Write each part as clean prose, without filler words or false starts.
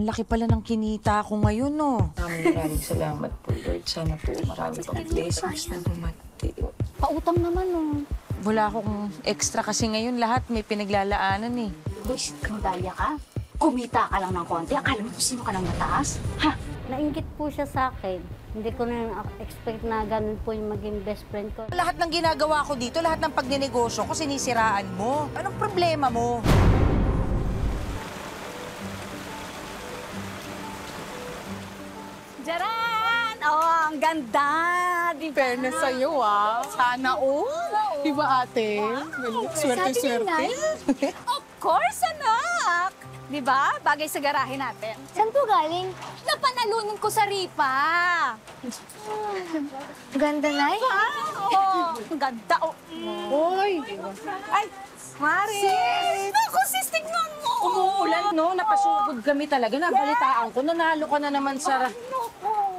Ang laki pala ng kinita ko ngayon, no? Maraming salamat po, Lord. Sana po marami pang blessings na dumati. Pautang naman, oh. Wala akong extra kasi ngayon lahat may pinaglalaanan eh. Wish, kandaya ka. Kumita ka lang ng konti. Akala mo kung sino ka ng mataas? Ha? Nainggit po siya sa akin. Hindi ko na expect na ganun po yung maging best friend ko. Lahat ng ginagawa ko dito, lahat ng pagninegosyo ko, sinisiraan mo. Anong problema mo? Jaran! Oh, ang ganda! Di ba? Fairness sa'yo, ah. Sana all. Di ba, ate? Swerte-swerte. Of course, anak! Di ba? Bagay sa garahe natin. Saan po galing? Napanalunan ko sa ripa. Ganda na eh. Oh, ang ganda. Oh. Hoy! Ay, Mari! Sis! Naku, sis, tignan mo! Umuulan, no? Napasugod kami talaga. Nabalitaan ko. Nanalo ka na naman sa...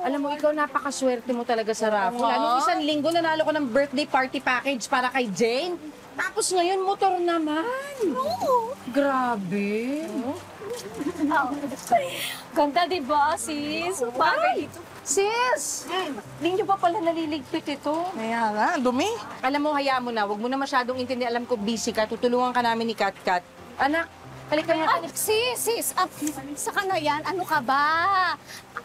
Alam mo, ikaw napakaswerte mo talaga sa raffle. Anong isang linggo nanalo ko ng birthday party package para kay Jane. Tapos ngayon, motor naman. Grabe. Ganda, di ba, sis? Bagay dito. Sis! Hindi nyo pa pala naliligpit ito. Kaya nga, dumi. Alam mo, hayaan mo na. Huwag mo na masyadong intindi. Alam ko, busy ka. Tutulungan ka namin ni Kat Kat. Anak, halika nga. Sis, saka na yan, ano ka ba?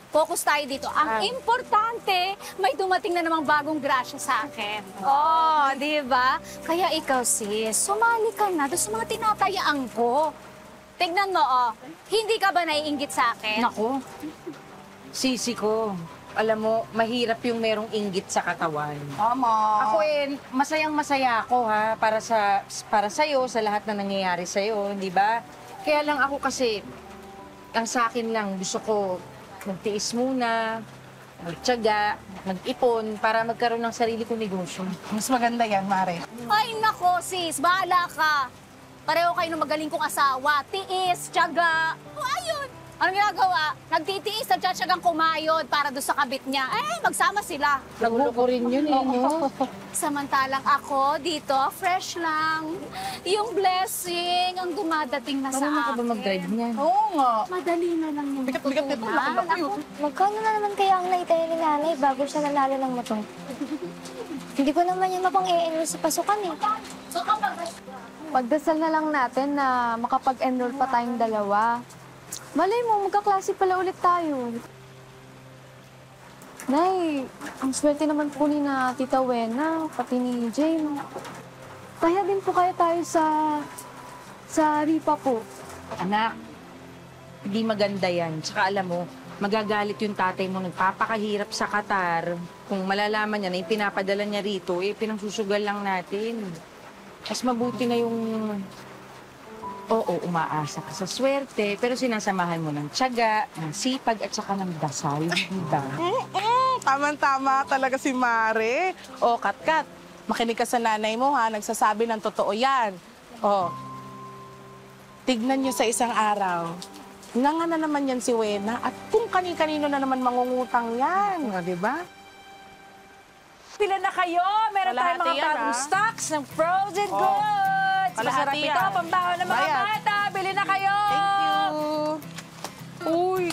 Focus tayo dito. Ang importante, may dumating na namang bagong grasya sa akin. Oh, di ba? Kaya ikaw, sis, sumali ka na doon sa mga tinatayaan ko. Tignan mo, oh. Hindi ka ba naiinggit sa akin? Nako, sisi ko. Alam mo, mahirap yung merong inggit sa katawan. Tama. Ako masayang-masaya ako ha, para sa'yo, sa lahat na nangyayari sa'yo, di ba? Kaya lang ako kasi, ang sa akin lang, gusto ko magtiis muna, magtiyaga, mag-ipon, para magkaroon ng sarili kong negosyo. Mas maganda yan, Mare. Ay, nako, sis, bahala ka. Pareho kayo ng magaling kong asawa. Tiis, tiyaga. O, ayun. Anong ginagawa? Nagtitiis, nagtsatsagang kumayod para doon sa kabit niya. Eh, magsama sila. Nagulo ko rin yun eh, no? Samantalang ako, dito, fresh lang. Yung blessing ang dumadating na sa Marunong ka akin. ba mag-drive niyan? Oo nga. Madali na lang yung Bigat-bigat nito. Laki-laki yun. Magkano na naman kaya ang naitaya ni nanay bago siya nanalo ng motor? Hindi ko naman yung mapang-e-enroll sa pasukan eh. Pagdasal na lang natin na makapag-enroll pa tayong dalawa. Malay mo, magkaklase pala ulit tayo. Nay, ang swerte naman po ni na Tita Wena, pati ni Jane. Kaya din po kaya tayo sa ripa po. Anak, hindi maganda yan. Tsaka alam mo, magagalit yung tatay mo, nagpapakahirap sa Qatar. Kung malalaman niya na yung pinapadala niya rito, pinangsusugal lang natin. Mas mabuti na yung... Oo, umaasa ka sa swerte, pero sinasamahan mo ng tiyaga, ng sipag, at saka ng dasal, diba? Tama-tama talaga si Mare. O, Kat-Kat, makinig ka sa nanay mo, ha? Nagsasabi ng totoo yan. O, tignan niyo sa isang araw. Nga na naman yan si Wena, at kung kani-kanino na naman mangungutang yan, o, di ba? Pila na kayo? Meron tayong Kalahati mga yan, bagong ah. stocks ng frozen Oh. goods. Kalahati Masarap ito, yan. pambaho ng mga Bayad. bata. Bili na kayo! Thank you. Uy,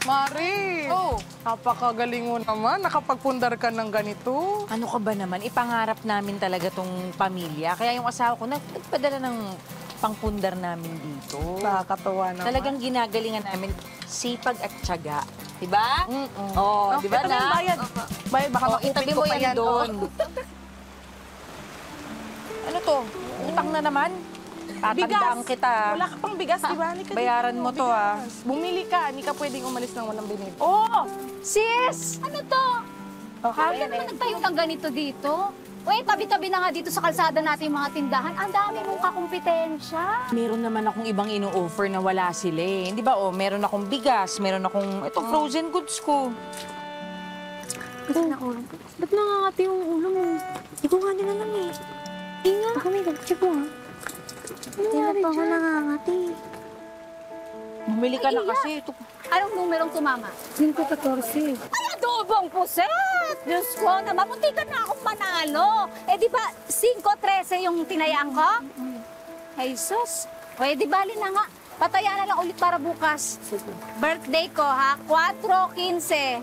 Mari. Oh. Napakagaling mo naman. Nakapagpundar ka ng ganito. Ano ka ba naman? Ipangarap namin talaga tong pamilya. Kaya yung asawa ko, nagpadala ng pangpundar namin dito. Nakakatawa naman. Talagang ginagalingan namin sipag at tiyaga. Diba? Mm-mm. Oh, diba ito na? yung bayad. Bayad, baka Oh, makupit itabi ko mo pa yan doon. Oh. Ano to? Utang na naman? Tatandaan kita. Wala ka pang bigas, di ba? Halika Bayaran dito, mo to, ah. bigas. Bumili ka. Hindi ka pwedeng umalis ng walang binili. Oh, sis! Ano to? Okay. Bakit naman nagtayo ng ganito dito? Uy, tabi-tabi na nga dito sa kalsada natin yung mga tindahan. Ang dami mong kakumpetensya. Meron naman akong ibang ino-offer na wala sila eh. Hindi ba, oh, meron akong bigas, meron akong, ito, frozen goods ko. Ba't nangangati yung ulo mo? Hindi ko nga nilalang eh. Inga. Baka may gagtsi po ha. Hindi na pa ako nangangati. Bumili ka na kasi. Ito, Anong numerong tumama? 5-14. Ay, adobong puset! Diyos ko, naman, munti ka na akong manalo. Eh, di ba, 5-13 yung tinayaan ko? Jesus, pwede bali na nga. Pataya na lang ulit para bukas. Birthday ko, ha? 4:15.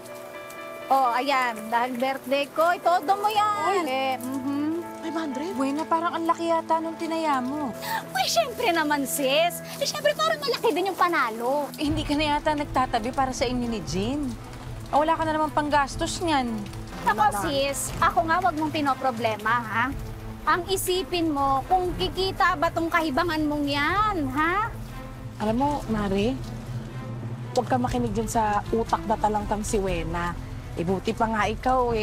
Oh, ayan. Dahil birthday ko, itodo mo yan. Mhm. 500? Buena, parang ang laki yata nung tinaya mo. Uy, syempre naman, sis. Syempre, parang malaki din yung panalo. Eh, hindi ka na yata nagtatabi para sa inyo ni Jean. Wala ka na naman panggastos niyan. Ako, sis, ako nga wag mong pinoproblema, ha? Ang isipin mo, kung kikita ba tong kahibangan mong yan, ha? Alam mo, Mare, huwag ka makinig dyan sa utak na talangkang si Wena. Eh, buti pa nga ikaw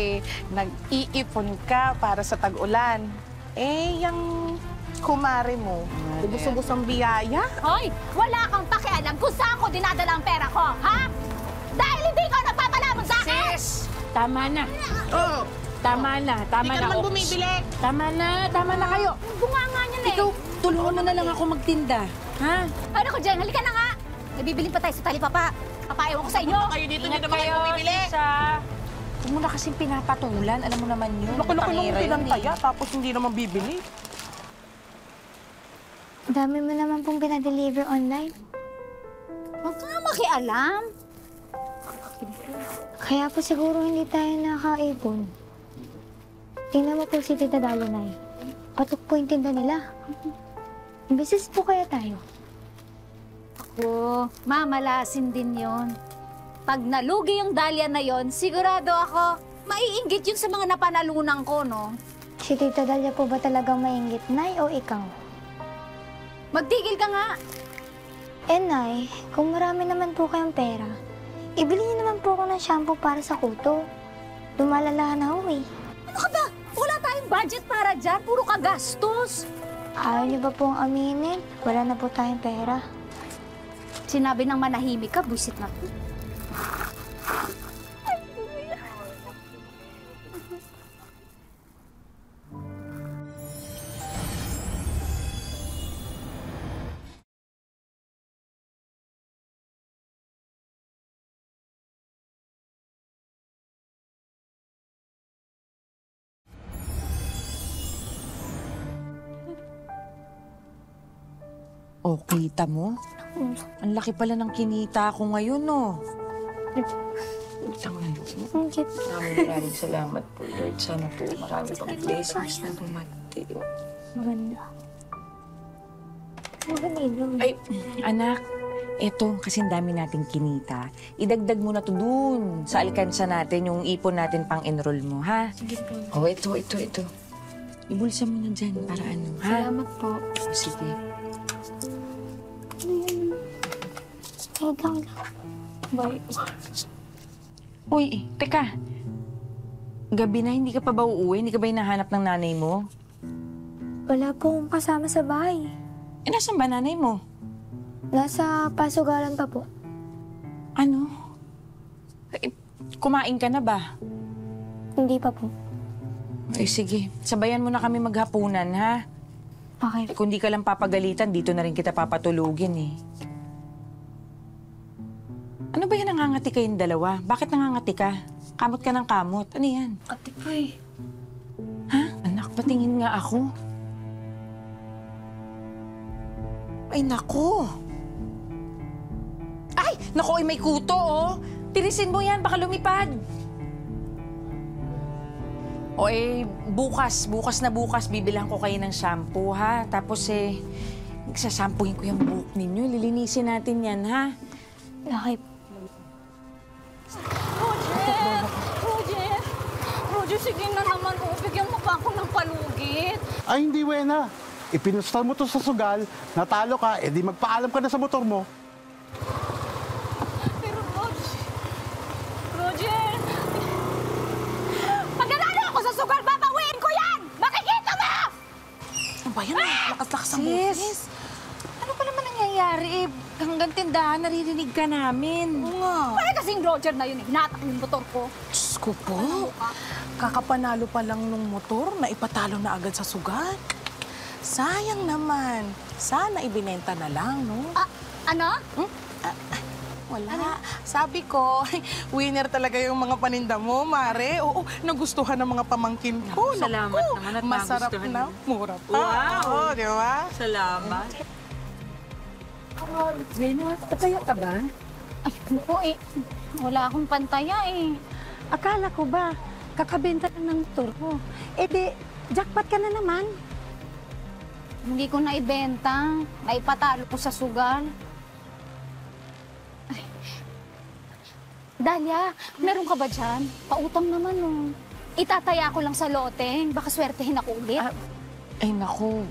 nag-iipon ka para sa tag-ulan. Eh, yung kumare mo, gusto ang biyaya. Hoy, wala kang pakialam kung saan ko dinadala ang pera ko, ha? Dahil hindi ko nagpapalamon sa akin! Tama na. Oo. Tama na. Tama Hindi ka naman bumibili. Tama na kayo. Ang bunganga niyan eh. Ikaw, tulungan mo na lang ako magtinda. Ha? Ano ko dyan? Halika na nga. Nabibiling pa tayo sa talipapa. Papaewan ko sa inyo. Kayo dito, hindi naman kayo bumibili. Huwag mo na kasing pinapatulan. Alam mo naman yun. Laki-laki nung Pangira yun pinantaya, tapos hindi naman bibili. Dami mo naman pong pinadeliver online. Huwag ka nga makialam. Kaya po siguro hindi tayo nakaipon. Tingnan mo po si Tita Dalanay. Patok po yung tinda nila. Business po kaya tayo. Ako, mamalasin din yon. Pag nalugi yung Dahlia na yon, sigurado ako, maiinggit yun sa mga napanalunan ko, no? Si Tita Dalia po ba talagang mainggit, Nay, o ikaw? Magtigil ka nga. Eh, Nay, kung marami naman po kayong pera, ibili niyo naman po ako ng shampoo para sa kuto. Lumalala na ako eh. Ano ka ba? Wala tayong budget para dyan. Puro ka gastos. Ayaw niyo ba pong aminin? Wala na po tayong pera. Sinabi ng manahimik ka, buisit na to. Oh, kita mo? Ang laki pala ng kinita ko ngayon, no? Utang na loob. Ang cute. Maraming salamat po, Lord. Sana po marami pang blessings na bumati. Maganda. Maganda. Ay, anak, eto, kasi ang dami nating kinita. Idagdag mo na to dun sa alkansa natin, yung ipon natin pang-enroll mo, ha? Sige po. Oh, ito. Ibulsa mo na dyan para ano, ha? Salamat po. Oh, sige. Wait lang. Bye. Uy, teka. Gabi na, hindi ka pa ba uuwi? Hindi ka ba hinahanap ng nanay mo? Wala po akong kasama sa bahay. Eh, nasan ba nanay mo? Nasa pasugalan pa po. Ano? Eh, kumain ka na ba? Hindi pa po. Ay, sige. Sabayan mo na kami maghapunan, ha? Okay. Eh, kung di ka lang papagalitan, dito na rin kita papatulugin, eh. Ano ba yan nangangati kayong dalawa? Bakit nangangati ka? Kamot ka ng kamot. Ano yan? Ate po eh. Ha? Anak, patingin nga ako. Ay, nako. Ay, nako, ay may kuto, oh. Tirisin mo yan, baka lumipad. O bukas na bukas, bibilang ko kayo ng shampoo, ha? Tapos sasampuin ko yung buhok ninyo. Lilinisin natin yan, ha? Okay. Roger, sige na naman. Bigyan mo pa ako ng palugit. Ay, hindi, Wena. Ipinustal mo to sa sugal, natalo ka, edi magpaalam ka na sa motor mo. Pero Roger, pag nanalo ako sa sugal, babawiin ko yan! Makikita mo! Ano ba yan? Lakas-lakas ang boses. Ano pa naman nangyayari? Hanggang tindahan, naririnig ka namin. Oo nga. Pare kasing Roger na yun eh. Hinatak yung motor ko. Diyos ko po. Kakapanalo pa lang nung motor na ipatalo na agad sa sugat. Sayang naman. Sana ibinenta na lang, no? Ano? Wala. Sabi ko, winner talaga yung mga paninda mo, Mare. Oo, nagustuhan ng mga pamangkin ko. Salamat Naku, naman at masarap nagustuhan na. mo. Mura pa. Wow. Oo, di ba? Salamat. Wena, tataya ka ba? Ay, naku eh. Wala akong pantaya eh. Akala ko ba, kakabenta lang ng motor mo. Eh di, jackpot ka na naman. Hindi ko naibenta. Naipatalo ko sa sugal. Ay. Dalia, meron ka ba dyan? Pautang naman oh. Itataya ko lang sa loteng. Baka swertehin ako ulit. Ay naku,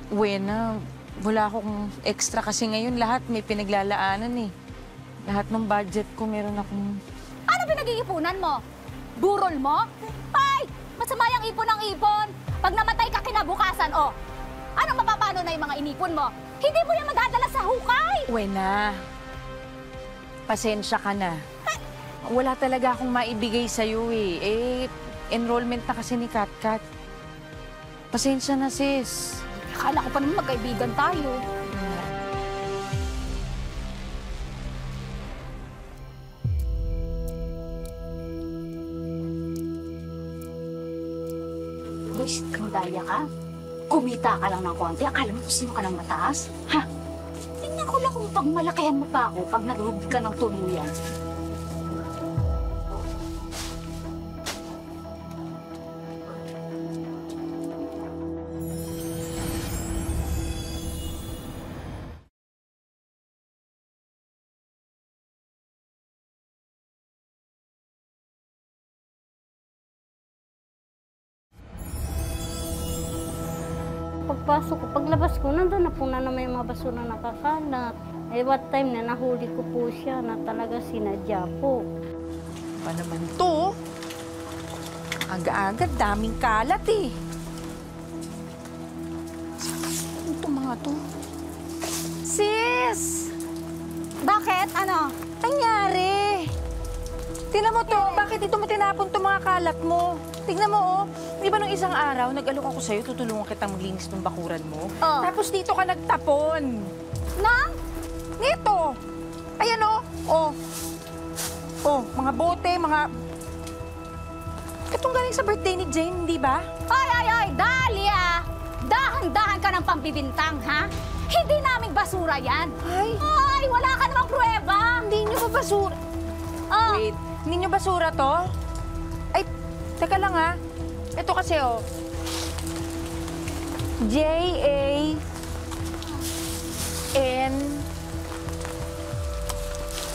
Wena, wala akong extra kasi ngayon lahat may pinaglalaanan eh. Lahat ng budget ko meron akong... Ano pinag-iipunan mo? Burol mo? Ay! Masama yung ipon ng ipon. Pag namatay ka kinabukasan, oh. Anong mapapano na yung mga inipon mo? Hindi mo yan madadala sa hukay! Wena, pasensya ka na. Wala talaga akong maibigay sa'yo eh. Enrollment na kasi ni Katkat. Pasensya na, sis. Akala ko pa naman magkaibigan tayo. Luis, kandaya ka? Kumita ka lang ng konti, akala mo sino ka ng mataas? Ha? Tingnan ko lang kung pagmalakihan mo pa ako pag naluhog ka ng tuluyan. Pagpasok ko, paglabas ko, nandun na po na naman yung mga basura nakakalat. Eh, what time na nahuli ko po siya na talaga sinadya po. Pa naman to? Aga-aga, daming kalat eh. Ito mga to. Sis! Bakit? Ano? Nangyari? Tingnan mo to, bakit ito mo tinapon to mga kalat mo? Tingnan mo oh, di ba nung isang araw, nag-alok ako sa'yo, tutulungan kitang maglinis ng bakuran mo? Oh. Tapos dito ka nagtapon. Nang? Nito! Ayan oh, oh. Oh, mga bote, mga... Itong galing sa birthday ni Jane, di ba? Ay, Dalia! Dahan-dahan ka ng pambibintang, ha? Hindi naming basura yan. Ay, wala ka namang pruweba. Hindi nyo ba basura? Oh. Wait, hindi nyo basura to? Ay, teka lang ha. Ito kasi oh.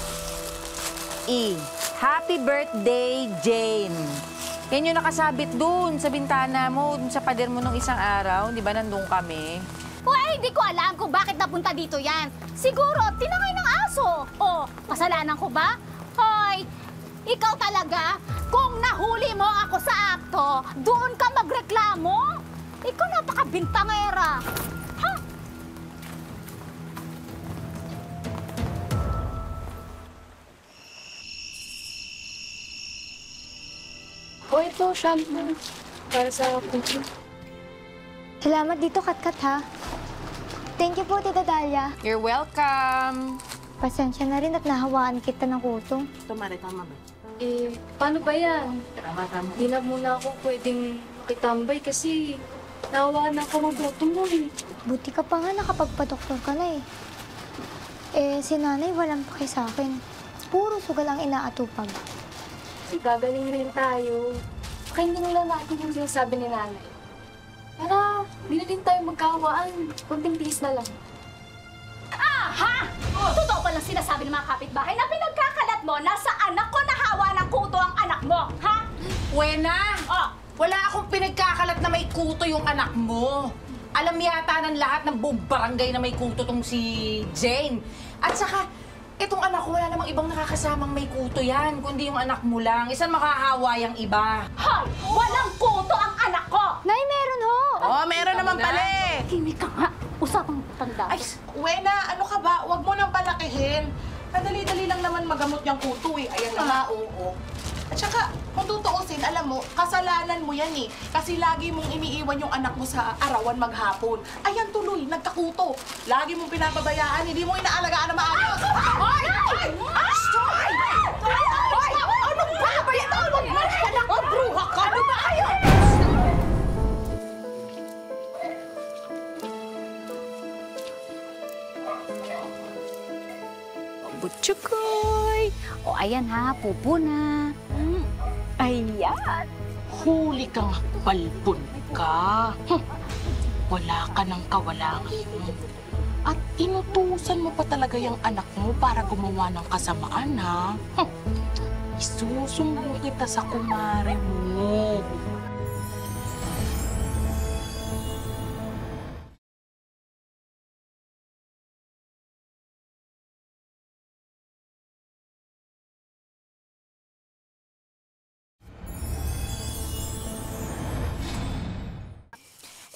J-A-N-E. Happy birthday, Jane. Yan yung nakasabit dun sa bintana mo, dun sa pader mo nung isang araw. Di ba nandun kami? Uy, hindi ko alam kung bakit napunta dito yan. Siguro, tinangay ng aso. O, kasalanan ko ba? Hoy, ikaw talaga, kung nahuli mo ako sa akto, doon ka magreklamo. Ikaw napakabintangera. Ha? O ito, shampoo. Para sa puso. Salamat dito, Katkat, ha? Thank you po, Tita Dalia. You're welcome. Pasensya na rin at nahawaan kita ng kuto. Tama ba? Eh, paano ba yan? Hindi na muna ako pwedeng makitambay kasi nawawaan ako ng boto mo eh. Buti ka pa nga nakapagpa-doktor ka na eh. Eh, si nanay walang paki sa akin. Puro sugal ang inaatupag. Gagaling rin tayo. Pakinggan nila natin yung sinasabi ni nanay. Para, hindi na din tayo magkawaan. Kunting tiis na lang. Aha! Totoo palang sinasabi ng mga kapitbahay na pinagkakalat mo na sa anak ko nahawa ng kuto ang anak mo, ha? Wena! Oh, Wala akong pinagkakalat na may kuto yung anak mo. Alam yata ng lahat ng buong barangay na may kuto tong si Jane. At saka, itong anak ko, wala namang ibang nakakasamang may kuto yan, kundi yung anak mo lang. Isan makahawa yung iba. hoy! Walang kuto ang anak ko! Nay, meron ho! Oh, meron naman pala eh. Kimi ka nga. Usapang tanda. Ay, Wena, ano ka ba? Huwag mo nang palakihin. Madali-dali lang naman magamot yung kuto eh. Ayan na nga, oo. At saka, kung tutuusin, alam mo, kasalanan mo yan eh. Kasi lagi mong iniiwan yung anak mo sa arawan maghapon. Ayan tuloy, nagkakuto. Lagi mong pinapabayaan, hindi mo inaalagaan na maayos. Hoy! Hoy! Hoy! Hoy! Ano ba? Bayatawag mo! Oh, bruha ka! Ano ba kayo? Chukoy! O, ayan ha, pupo na. Ayan. Huli kang balbon ka. Wala ka ng kawala ngayon. At inutusan mo pa talaga yung anak mo para gumawa ng kasamaan, ha? Isusumbong kita sa kumare mo.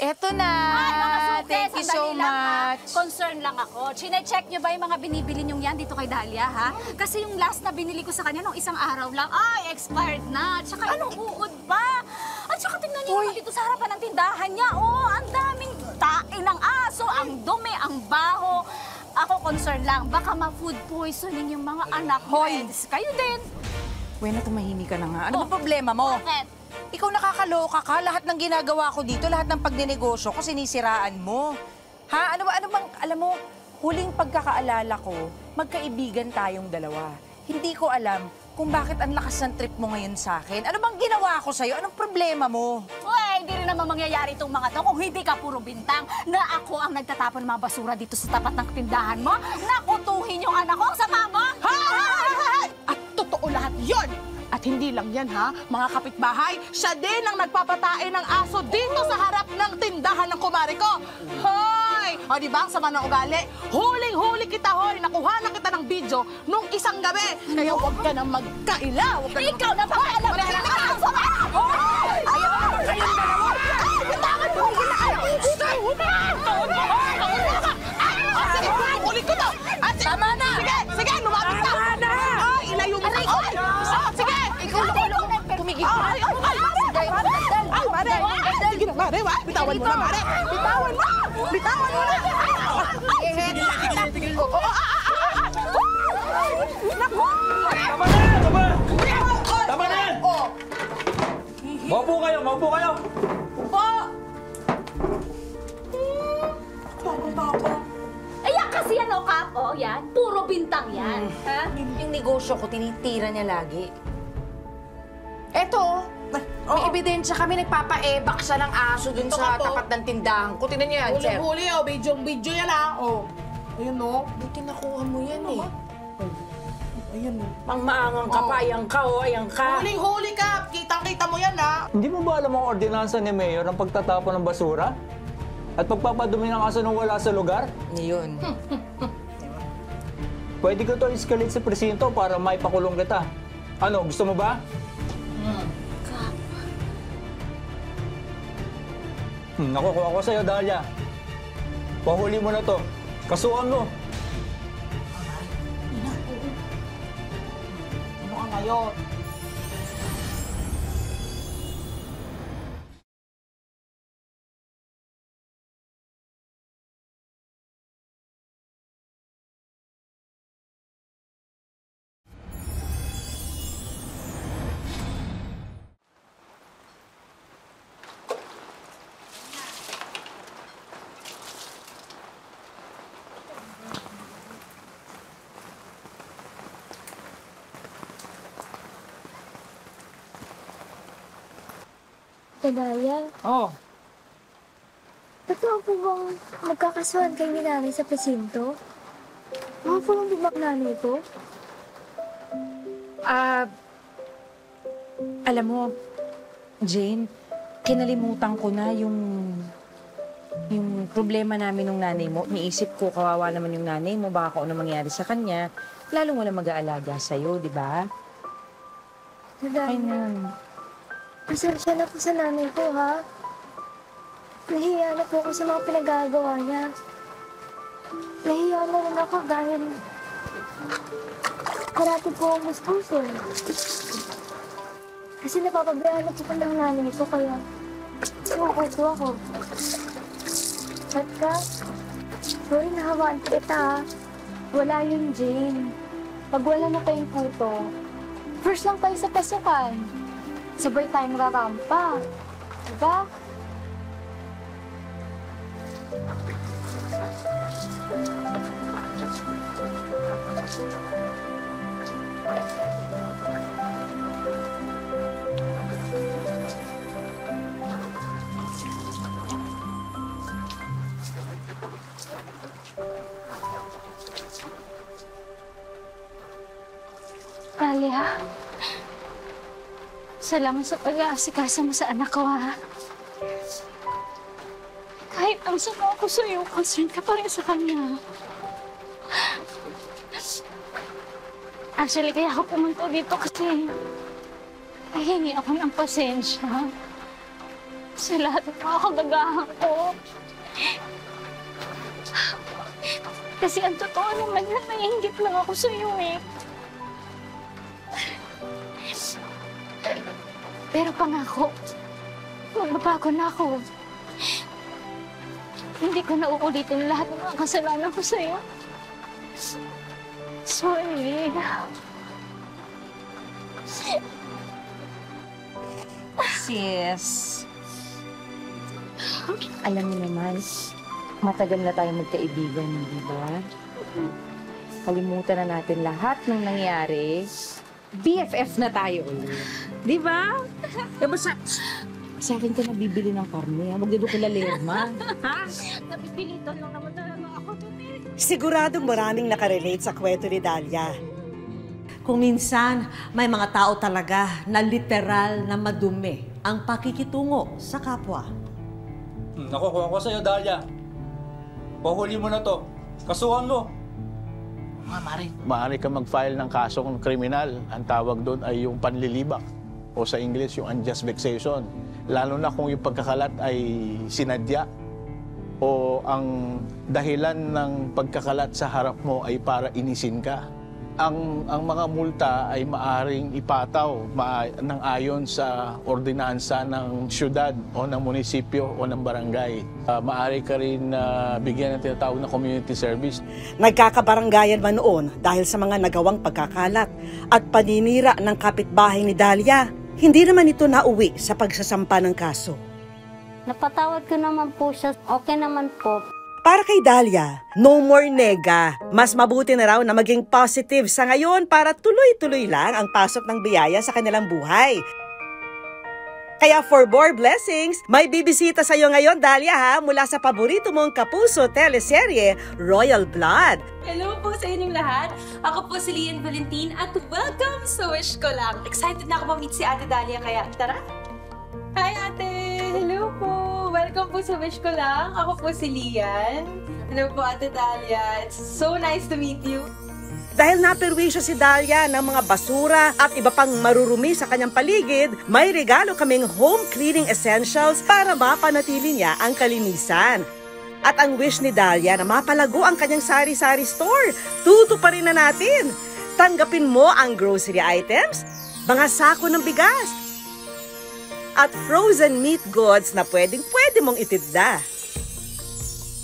Eto na! Ay, mga suke, Thank you so sandali lang, ha? much. Concern lang ako. Chine-check niyo ba yung mga binibili niyong yan dito kay Dahlia, ha? Kasi yung last na binili ko sa kanya nung isang araw lang, ay, expired na. Tsaka anong uod pa? At saka tingnan niyo naman dito sa harapan ng tindahan niya. Oh, ang daming tae ng aso, ang dumi, ang baho. Ako concern lang, baka ma-food poisoning yung mga anak mo. Hoy! Kayo din. Wena, tumahimik ka na nga. Ano ba problema mo? Bakit? Ikaw nakakaloka ka. Lahat ng ginagawa ko dito, lahat ng pagninegosyo ko, sinisiraan mo. Ha? Ano bang, alam mo, huling pagkakaalala ko, magkaibigan tayong dalawa. Hindi ko alam kung bakit ang lakas ng trip mo ngayon sa akin. Ano bang ginawa ko sa'yo? Anong problema mo? Uy, hindi rin naman mangyayari itong mga to kung hindi ka puro bintang na ako ang nagtatapon ng mga basura dito sa tapat ng tindahan mo. Nakutuhin yung anak ko sa mama. At totoo lahat yon. At hindi lang yan, ha? Mga kapitbahay, siya din ang nagpapatae ng aso dito sa harap ng tindahan ng kumare ko. Hoy! O, di ba ang sama ng ugali? Huling-huli kita, hoy! Nakuha na kita ng video nung isang gabi. Kaya huwag ka na magkaila. Huwag ka na Ikaw na pakialam ka ng aso ka! Hoy! Ayaw naman kayong dalawa! Bitawan mo! Sige, huling ko to! Tama na! Sige! Sige! Lumapit ka! Tama na! Ilayo mo ka! Sige! Tumigil ka. Ay, mare! Sige na, mare! Bitawan mo na, mare! Bitawan mo! Bitawan mo na! Naku! Tama na! Tama na! Maupo kayo! Maupo kayo! Ayan kasi yan, o, Kap. O, yan. Puro bintang yan. Ha? Yung negosyo ko, tinitira niya lagi. Eto, may ebidensya kami, nagpapa-ebak siya ng aso dun Ito sa ka po. tapat ng tindahan ko. Tingnan niyo yan, sir. Huli-huli, oh. Video yan, ha? Oh. Ayun, no? Buti nakuha mo yan eh. Ayun, no? Pangmaangang ka pa, ayan ka, o, ayan ka. Huling-huli ka! Kitang-kita mo yan, ha? Hindi mo ba alam ang ordinansa ni Mayor ang pagtatapon ng basura? At pagpapadumi ng aso nang wala sa lugar? Yun. Pwede ko to escalate sa presinto para maipakulong kita. Ano, gusto mo ba? Nakukuha ko sa'yo, Dahlia. Pahuli mo na to. Kasuhan mo. Ano ka ngayon? Dahlia, totoo po bang magkakasuhan kayo ni nanay sa presinto? Mga po ang bibak nanay ko? Alam mo, Jane, kinalimutan ko na yung problema namin ng nanay mo. Niisip ko, kawawa naman yung nanay mo, baka kung ano mangyari sa kanya, lalong wala mag-aalaga sa'yo, di ba? Ay, nan. Pasensya na po sa nanay ko, ha? Nahiya na po ako sa mga pinagagawa niya. Nahiya na rin ako dahil karati po ang gustusin. Kasi napapabayaan na po ko ng nanay ko, kaya inuuto ako. At ka, sorry nahawaan kita, ha? Wala yung Jane. Pag wala na tayong puto, first lang tayo sa pasukan. Sabay tayong rarampa. Diba? Dalia, salamat sa pag-aasikasa mo sa anak ko, ha? Kahit ang sama ko sa'yo, concerned ka pa rin sa kanya. Actually, kaya ako pumunta dito kasi nahingi ako ng pasensya sa lahat ng mga kagagahan ko. Kasi ang totoo naman na naiinggit lang ako sa'yo, eh. Pero pangako, magbabago na ako. Hindi ko na uulitin lahat ng mga kasalanan ko sa'yo. Sorry. Sis, alam mo naman, matagal na tayo magkaibigan, di ba? Kalimutan na natin lahat ng nangyari. BFF na tayo ulit. Di ba? Diba sa akin ka nabibili ng karne, ha? Magdado ko lalerma. Napipilitan lang naman talaga ako today. Siguradong maraming nakarelate sa kwento ni Dalia. Kung minsan, may mga tao talaga na literal na madumi ang pakikitungo sa kapwa. Nakukuha ko sa'yo, Dalia. Pahuli mo na to. Kasuhan mo. Maaari ka mag-file ng kasong kriminal. Ang tawag doon ay yung panlilibak o sa English yung unjust vexation. Lalo na kung yung pagkakalat ay sinadya o ang dahilan ng pagkakalat sa harap mo ay para inisin ka. Ang mga multa ay maaring ipataw ng ayon sa ordinansa ng syudad o ng munisipyo o ng barangay. Maaari ka rin bigyan ng tinatawag na community service. Nagkakabaranggayan man noon dahil sa mga nagawang pagkakalat at paninira ng kapitbahay ni Dalia. Hindi naman ito nauwi sa pagsasampa ng kaso. Napatawad ko naman po siya. Okay naman po. Para kay Dalia, no more nega. Mas mabuti na raw na maging positive sa ngayon para tuloy-tuloy lang ang pasok ng biyaya sa kanilang buhay. Kaya for more blessings, may bibisita sa iyo ngayon, Dalia, ha, mula sa paborito mong kapuso teleserye, Royal Blood. Hello po sa inyong lahat. Ako po si Lian Valentin at welcome sa Wish Ko Lang. Excited na ako ma-meet si Ate Dalia, kaya tara! Hi, Ate! Hello po! Welcome po sa Wish Ko Lang. Ako po si Lian. Hello po, Ate Dalia. It's so nice to meet you. Dahil naperwisyo si Dalia ng mga basura at iba pang marurumi sa kanyang paligid, may regalo kaming home cleaning essentials para mapanatili niya ang kalinisan. At ang wish ni Dalia na mapalago ang kanyang sari-sari store, tutuparin na natin. Tanggapin mo ang grocery items, mga sako ng bigas, at frozen meat goods na pwedeng-pwede mong itinda.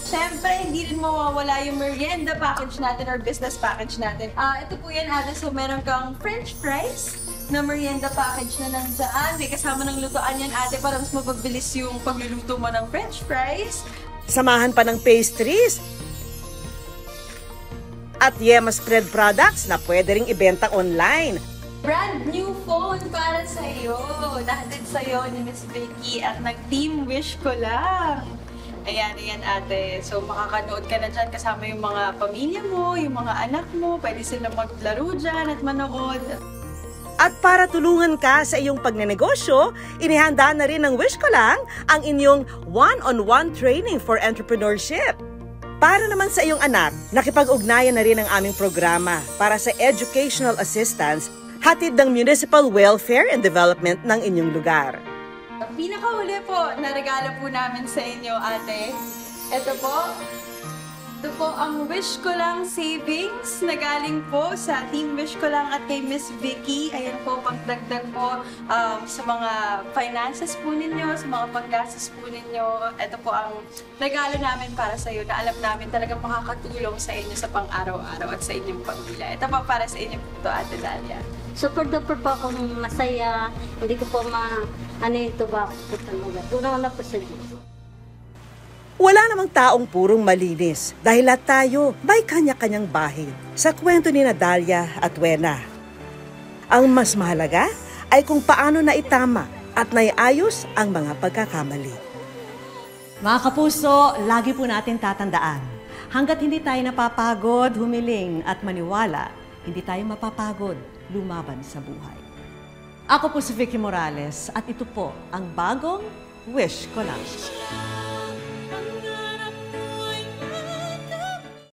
Siyempre, hindi rin mawawala yung merienda package natin or business package natin. Ito po yan, Ate. So, meron kang french fries na merienda package na nandiyan. May kasama ng lutoan yan, Ate, para mas mapabilis yung pagluluto mo ng french fries. Samahan pa ng pastries at Yema spread products na pwede ring ibenta online. Brand new phone para sa'yo. Nahatid sa'yo ni Miss Vicky at nag-team Wish Ko Lang. Ayan, Ate. So, makakanood ka na dyan kasama yung mga pamilya mo, yung mga anak mo. Pwede sila maglaro dyan at manood. At para tulungan ka sa iyong pagnenegosyo, inihanda na rin ng Wish Ko Lang ang inyong one-on-one training for entrepreneurship. Para naman sa iyong anak, nakipag-ugnayan na rin ang aming programa para sa educational assistance hatid ng Municipal Welfare and Development ng inyong lugar. Pinakahuli po na regalo po namin sa inyo, Ate. Ito po ang Wish Ko Lang Savings na galing po sa Team Wish Ko Lang at kay Miss Vicky. Ayan po, pagdagdag po sa mga finances po ninyo, sa mga paggastos po ninyo. Ito po ang regalo namin para sa iyo na alam namin talagang makakatulong sa inyo sa pang-araw-araw at sa inyong pamilya. Ito po para sa inyo po, Ate Dalia. Super duper po akong masaya. Hindi ko po ito ba po talaga. Una po sa Diyos. Wala namang taong purong malinis dahil lahat tayo may kanya-kanyang bahid. Sa kwento ni Dalia at Wena, Ang mas mahalaga ay kung paano na itama at naiayos ang mga pagkakamali. Mga kapuso, lagi po natin tatandaan, hanggat hindi tayo napapagod, humiling at maniwala, hindi tayo mapapagod lumaban sa buhay. Ako po si Vicky Morales at ito po ang bagong Wish Ko Lang.